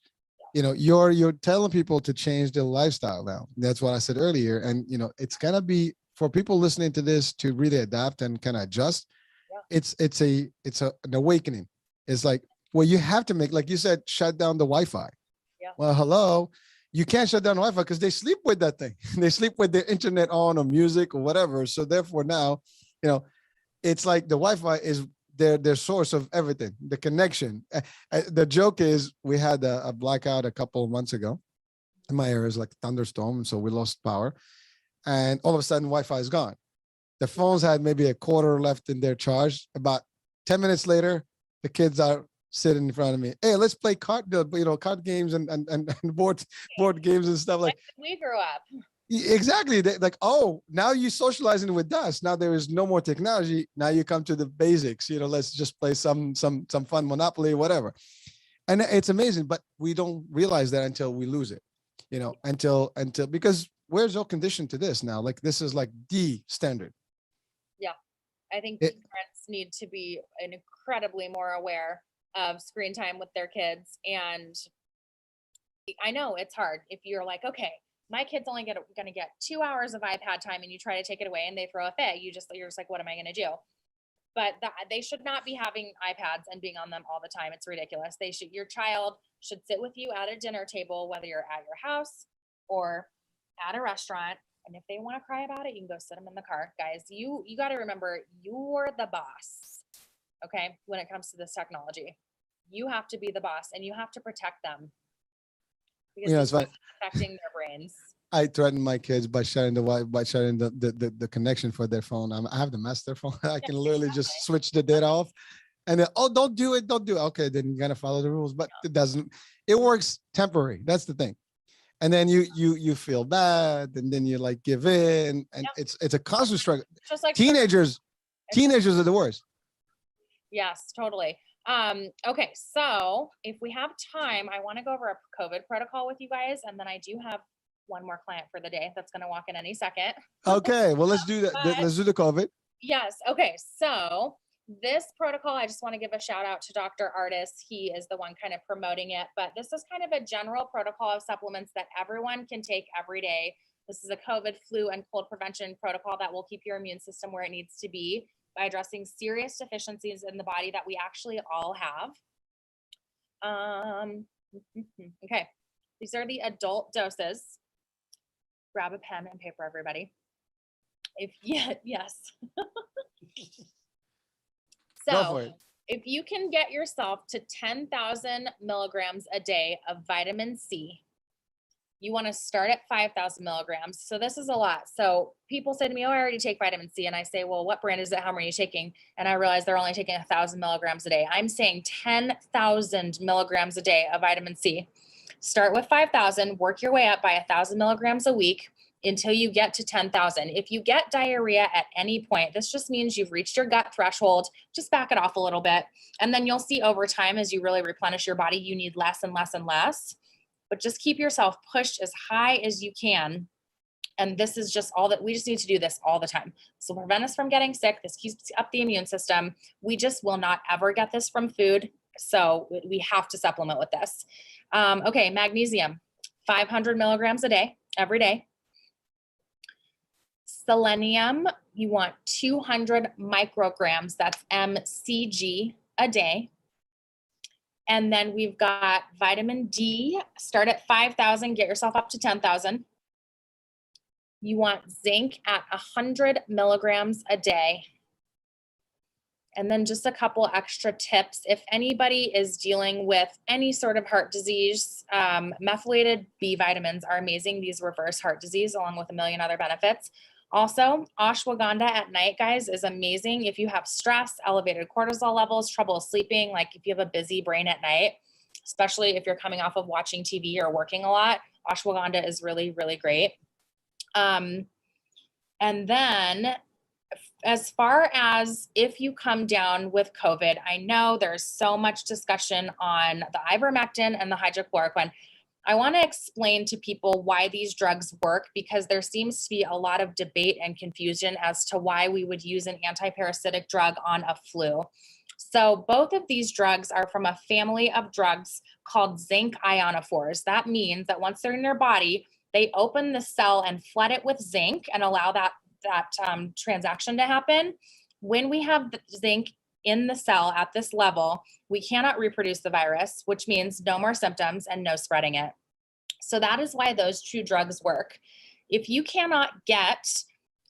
You're telling people to change their lifestyle now. That's what I said earlier. And, it's going to be for people listening to this to really adapt and kind of adjust. Yeah. It's an awakening. It's like, well, you have to make, like you said, shut down the Wi-Fi. Yeah. Well, hello. You can't shut down the Wi-Fi because they sleep with that thing. They sleep with their internet on or music or whatever. So therefore now, it's like the Wi-Fi is their source of everything, the connection. The joke is we had a blackout a couple of months ago. In my area is like a thunderstorm, so we lost power. And all of a sudden, Wi-Fi is gone. The phones had maybe a quarter left in their charge. About 10 minutes later, the kids are sitting in front of me. Hey, let's play card games and board games and stuff like. We grew up. Exactly. Like, oh, now you're socializing with us. Now there is no more technology. Now you come to the basics. Let's just play some fun Monopoly, whatever. And it's amazing, but we don't realize that until we lose it. Until because we're so conditioned to this now. Like this is like the standard. Yeah, I think parents need to be incredibly more aware of screen time with their kids. And I know it's hard if you're like, okay, my kid's only going to get 2 hours of iPad time and you try to take it away and they throw a fit. You're just like, what am I going to do? But they should not be having iPads and being on them all the time. It's ridiculous. Your child should sit with you at a dinner table, whether you're at your house or at a restaurant. And if they want to cry about it, you can go sit them in the car. Guys, you got to remember, you're the boss. Okay. When it comes to this technology, you have to be the boss and you have to protect them. Because it's affecting their brains. I threaten my kids by shutting the connection for their phone. I have the master phone. I can literally just switch the data off, and then, don't do it. Okay, then you gotta follow the rules. But it doesn't. It works temporary. That's the thing. And then you feel bad, and then you like give in, and it's a constant struggle. Just like teenagers are the worst. Yes, totally. Okay, so if we have time, I want to go over a COVID protocol with you guys, and then I do have one more client for the day that's going to walk in any second. Okay, well, let's do that. Let's do the COVID. Yes. Okay, so this protocol, I just want to give a shout out to Dr. Artis. He is the one kind of promoting it, but this is kind of a general protocol of supplements that everyone can take every day. This is a COVID, flu, and cold prevention protocol that will keep your immune system where it needs to be by addressing serious deficiencies in the body that we actually all have. Okay, these are the adult doses. Grab a pen and paper, everybody. Yes. So if you can get yourself to 10,000 milligrams a day of vitamin C, you want to start at 5,000 milligrams. So this is a lot. So people say to me, oh, I already take vitamin C. And I say, well, what brand is it? How many are you taking? And I realize they're only taking 1,000 milligrams a day. I'm saying 10,000 milligrams a day of vitamin C. Start with 5,000, work your way up by 1,000 milligrams a week until you get to 10,000. If you get diarrhea at any point, this just means you've reached your gut threshold. Just back it off a little bit. And then you'll see over time, as you really replenish your body, you need less and less and less. But just keep yourself pushed as high as you can. And this is just all that we just need to do this all the time. So prevent us from getting sick. This keeps up the immune system. We just will not ever get this from food. So we have to supplement with this. Okay, magnesium, 500 milligrams a day, every day. Selenium, you want 200 micrograms, that's mcg a day. And then we've got vitamin D, start at 5,000, get yourself up to 10,000. You want zinc at 100 milligrams a day. And then just a couple extra tips. If anybody is dealing with any sort of heart disease, methylated B vitamins are amazing. These reverse heart disease along with a million other benefits. Also, ashwagandha at night, guys, is amazing. If you have stress, elevated cortisol levels, trouble sleeping, like if you have a busy brain at night, especially if you're coming off of watching TV or working a lot, ashwagandha is really, really great. And then as far as if you come down with COVID, I know there's so much discussion on the ivermectin and the hydrochloroquine. I want to explain to people why these drugs work, because there seems to be a lot of debate and confusion as to why we would use an antiparasitic drug on a flu. So both of these drugs are from a family of drugs called zinc ionophores. That means that once they're in your body, they open the cell and flood it with zinc and allow that transaction to happen. When we have the zinc in the cell at this level, we cannot reproduce the virus, which means no more symptoms and no spreading it. So that is why those two drugs work. If you cannot get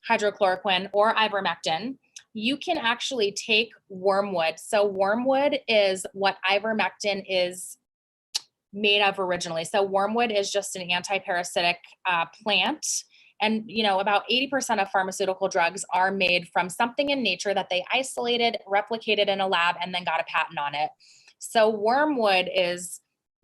hydrochloroquine or ivermectin, you can actually take wormwood. So wormwood is what ivermectin is made of originally. So wormwood is just an antiparasitic plant. And, you know, about 80% of pharmaceutical drugs are made from something in nature that they isolated, replicated in a lab, and then got a patent on it. So wormwood is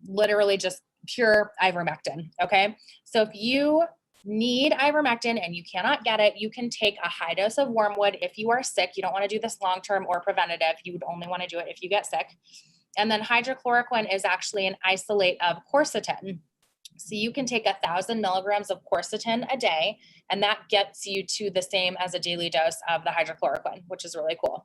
literally just pure ivermectin, okay? So if you need ivermectin and you cannot get it, you can take a high dose of wormwood if you are sick. You don't want to do this long-term or preventative. You would only want to do it if you get sick. And then hydrochloroquine is actually an isolate of quercetin. So you can take 1,000 milligrams of quercetin a day, and that gets you to the same as a daily dose of the hydrochloroquine, which is really cool.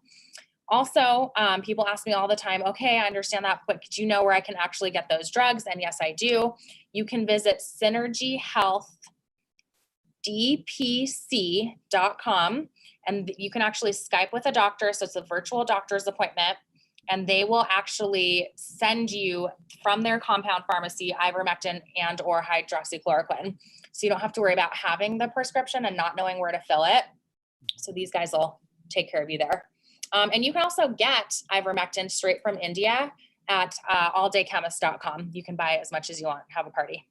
Also, people ask me all the time, okay, I understand that, but do you know where I can actually get those drugs? And yes, I do. You can visit synergyhealthdpc.com, and you can actually Skype with a doctor. So it's a virtual doctor's appointment. And they will actually send you from their compound pharmacy ivermectin and or hydroxychloroquine. So you don't have to worry about having the prescription and not knowing where to fill it. So these guys will take care of you there. And you can also get ivermectin straight from India at alldaychemist.com. You can buy as much as you want, have a party.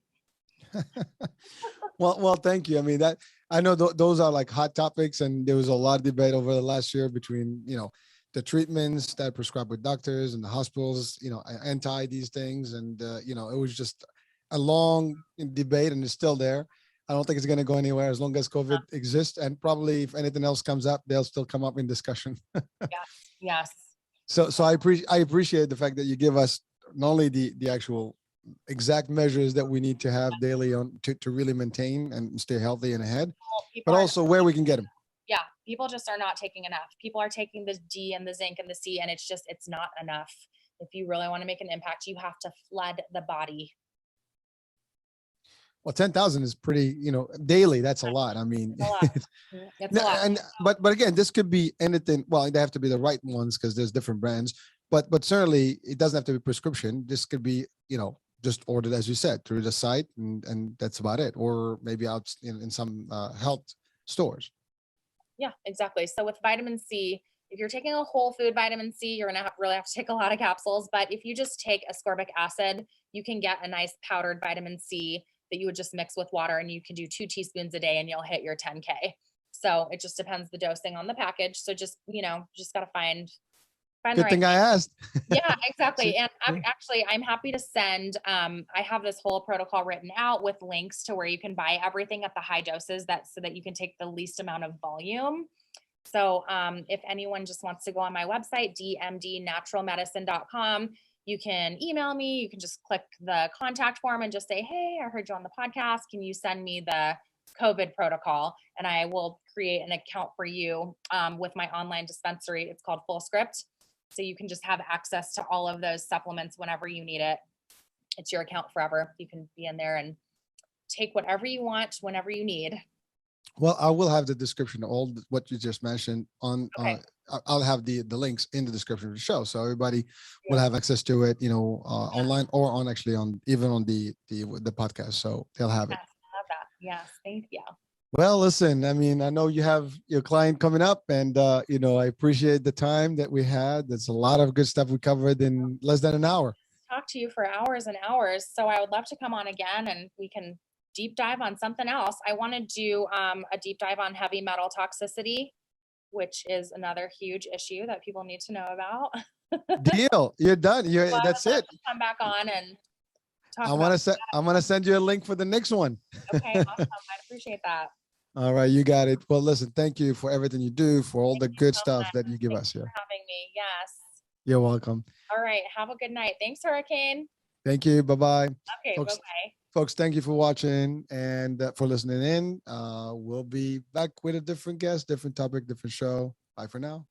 Well, thank you. I mean, that I know those are like hot topics, and there was a lot of debate over the last year between, you know, the treatments that are prescribed with doctors and the hospitals, you know, anti these things. And, you know, it was just a long debate, and it's still there. I don't think it's going to go anywhere as long as COVID exists. And probably if anything else comes up, they'll still come up in discussion. Yeah. Yes. So I appreciate the fact that you give us not only the actual exact measures that we need to have daily on to really maintain and stay healthy and ahead, but also where we can get them. Yeah, people just are not taking enough. People are taking the D and the zinc and the C, and it's not enough. If you really want to make an impact, you have to flood the body. Well, 10,000 is pretty, you know, daily. That's a lot. I mean, It's a lot. And but again, this could be anything. Well, they have to be the right ones because there's different brands. But certainly, it doesn't have to be prescription. This could be, you know, just ordered, as you said, through the site, and that's about it. Or maybe out in some health stores. Yeah, exactly. So with vitamin C, if you're taking a whole food vitamin C, you're going to really have to take a lot of capsules. But if you just take ascorbic acid, you can get a nice powdered vitamin C that you would just mix with water, and you can do 2 teaspoons a day and you'll hit your 10K. So it just depends the dosing on the package. So just, just got to find the Good right thing I asked. yeah, exactly. And Yeah. actually, I'm happy to send, I have this whole protocol written out with links to where you can buy everything at the high doses so that you can take the least amount of volume. So if anyone just wants to go on my website, dmdnaturalmedicine.com, you can email me. You can just click the contact form and just say, hey, I heard you on the podcast. Can you send me the COVID protocol? And I will create an account for you with my online dispensary. It's called Full Script. So you can just have access to all of those supplements whenever you need it. It's your account forever. You can be in there and take whatever you want whenever you need. Well, I will have the description of all what you just mentioned on. Okay. I'll have the links in the description of the show, so everybody will have access to it. Online or even on the podcast, so they'll have it. Yes, I love that. Yes, thank you. Well, listen, I mean, I know you have your client coming up, and I appreciate the time that we had. There's a lot of good stuff we covered in less than an hour. Talk to you for hours and hours. So I would love to come on again and we can deep dive on something else. I want to do a deep dive on heavy metal toxicity, which is another huge issue that people need to know about. Deal. You're done. Well, That's I'd love it. to come back on and talk I'm about gonna send you a link for the next one. Okay, awesome. I'd appreciate that. All right, you got it. Well, listen, thank you for everything you do, for all the Thank you good so stuff much. that you give Thanks us for here. having me. Yes. You're welcome. All right. Have a good night. Thanks, Hurricane. Thank you. Bye-bye. Okay, Folks, bye-bye. Folks, thank you for watching and for listening in. We'll be back with a different guest, different topic, different show. Bye for now.